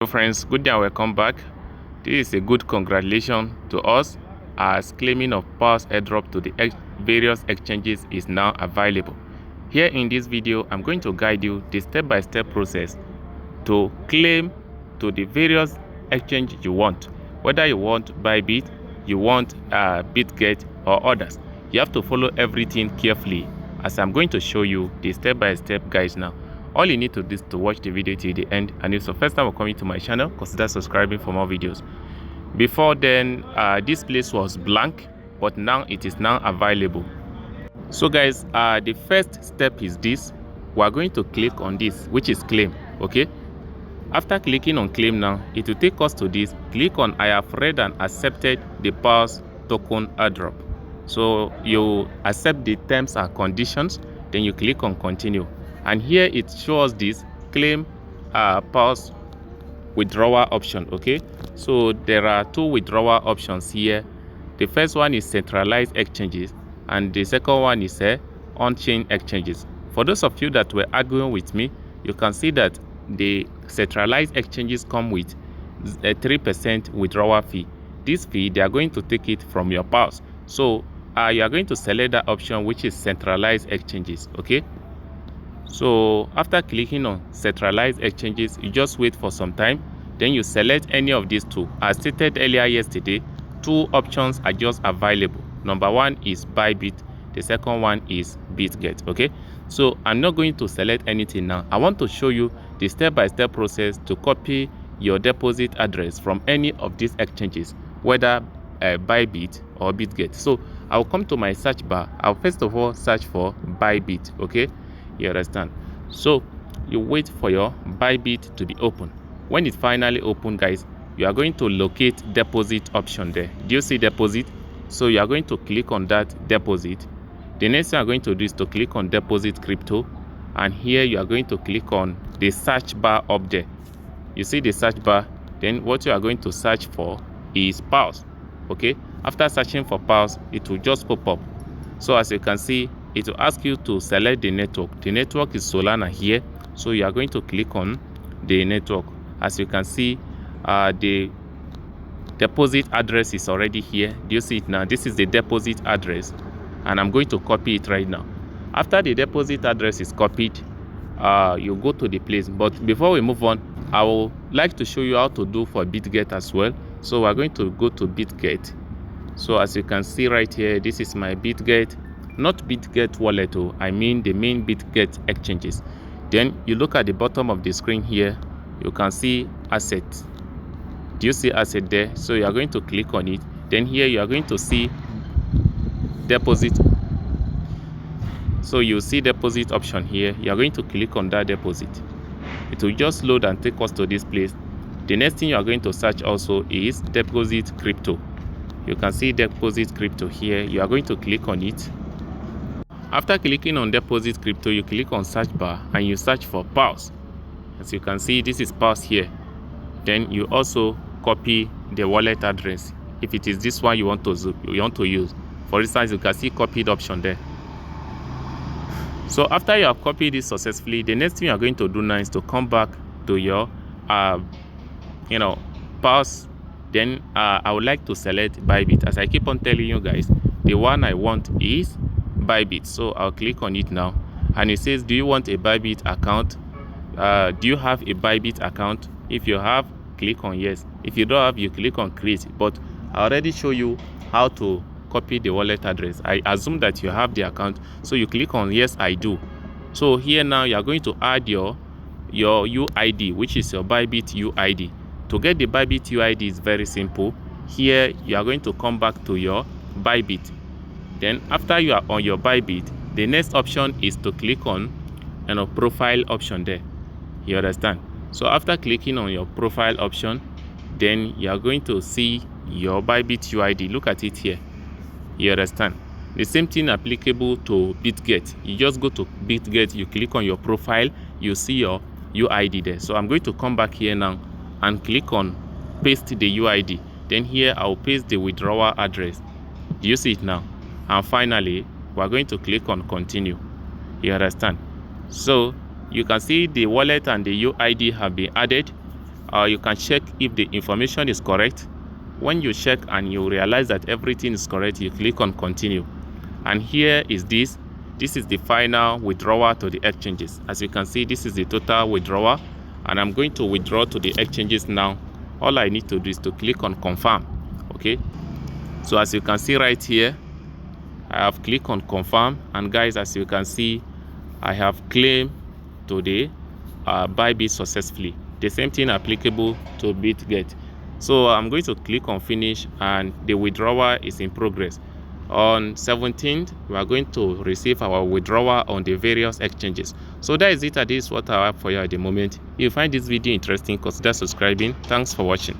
Hello friends, good day and welcome back. This is a good congratulation to us as claiming of Paws airdrop to the various exchanges is now available. Here in this video, I'm going to guide you the step-by-step process to claim to the various exchange you want. Whether you want Bybit, you want BitGet or others. You have to follow everything carefully as I'm going to show you the step-by-step guides now. All you need to do is to watch the video till the end, and if it's the first time coming to my channel, consider subscribing for more videos. Before then, this place was blank, but now it is now available. So guys, the first step is this. We are going to click on this, which is claim. Okay, after clicking on claim now, it will take us to this. Click on I have read and accepted the Paws token airdrop. So you accept the terms and conditions, then you click on continue. And here it shows this claim Paws withdrawal option. Okay, so there are two withdrawal options here. The first one is centralized exchanges, and the second one is on-chain exchanges. For those of you that were arguing with me, you can see that the centralized exchanges come with a 3% withdrawal fee. This fee, they are going to take it from your Paws. So you are going to select that option, which is centralized exchanges. Okay, so after clicking on centralized exchanges, you just wait for some time, then you select any of these two. As stated earlier yesterday, two options are just available. Number one is Bybit, the second one is BitGet. Okay, so I'm not going to select anything now. I want to show you the step-by-step process to copy your deposit address from any of these exchanges, whether Bybit or BitGet. So I'll come to my search bar. I'll first of all search for Bybit. Okay, you understand? So you wait for your Bybit to be open. When it finally open, guys, you are going to locate deposit option there. Do you see deposit? So you are going to click on that deposit. The next thing you are going to do is to click on deposit crypto, and here you are going to click on the search bar up there. You see the search bar, then what you are going to search for is Paws. Okay, after searching for Paws, it will just pop up. So as you can see, it will ask you to select the network. The network is Solana here, so you are going to click on the network. As you can see, the deposit address is already here. Do you see it now? This is the deposit address, and I'm going to copy it right now. After the deposit address is copied, you go to the place. But before we move on, I would like to show you how to do for BitGet as well. So we're going to go to BitGet. So as you can see right here, this is my BitGet. Not BitGet wallet, I mean the main BitGet exchanges. Then you look at the bottom of the screen here, you can see asset. Do you see asset there? So you are going to click on it. Then here you are going to see deposit. So you see deposit option here. You are going to click on that deposit. It will just load and take us to this place. The next thing you are going to search also is deposit crypto. You can see deposit crypto here. You are going to click on it. After clicking on deposit crypto, you click on search bar and you search for Paws. As you can see, this is Paws here. Then you also copy the wallet address if it is this one you want to use. For instance, you can see copied option there. So after you have copied this successfully, the next thing you are going to do now is to come back to your Paws. Then I would like to select Bybit. As I keep on telling you guys, the one I want is Bybit. So I'll click on it now, and it says, do you want a Bybit account? Do you have a Bybit account? If you have, click on yes. If you don't have, you click on create. But I already show you how to copy the wallet address. I assume that you have the account, so you click on yes, I do. So here now you are going to add your UID, which is your Bybit UID. To get the Bybit UID is very simple. Here you are going to come back to your Bybit. Then after you are on your Bybit, the next option is to click on profile option there. You understand? So after clicking on your profile option, then you are going to see your Bybit UID. Look at it here. You understand? The same thing applicable to BitGet. You just go to BitGet, you click on your profile, you see your UID there. So I'm going to come back here now and click on paste the UID. Then here I'll paste the withdrawal address. Do you see it now? And finally, we're going to click on continue. You understand? So you can see the wallet and the UID have been added. you can check if the information is correct. When you check and you realize that everything is correct, you click on continue. And here is this is the final withdrawal to the exchanges. As you can see, this is the total withdrawal, and I'm going to withdraw to the exchanges now. All I need to do is to click on confirm. Okay, so as you can see right here, I have clicked on confirm, and guys, as you can see, I have claimed today Bybit successfully. The same thing applicable to BitGet. So I'm going to click on finish, and the withdrawal is in progress. On 17th, we are going to receive our withdrawal on the various exchanges. So that is it. That is what I have for you at the moment. If you find this video interesting, consider subscribing. Thanks for watching.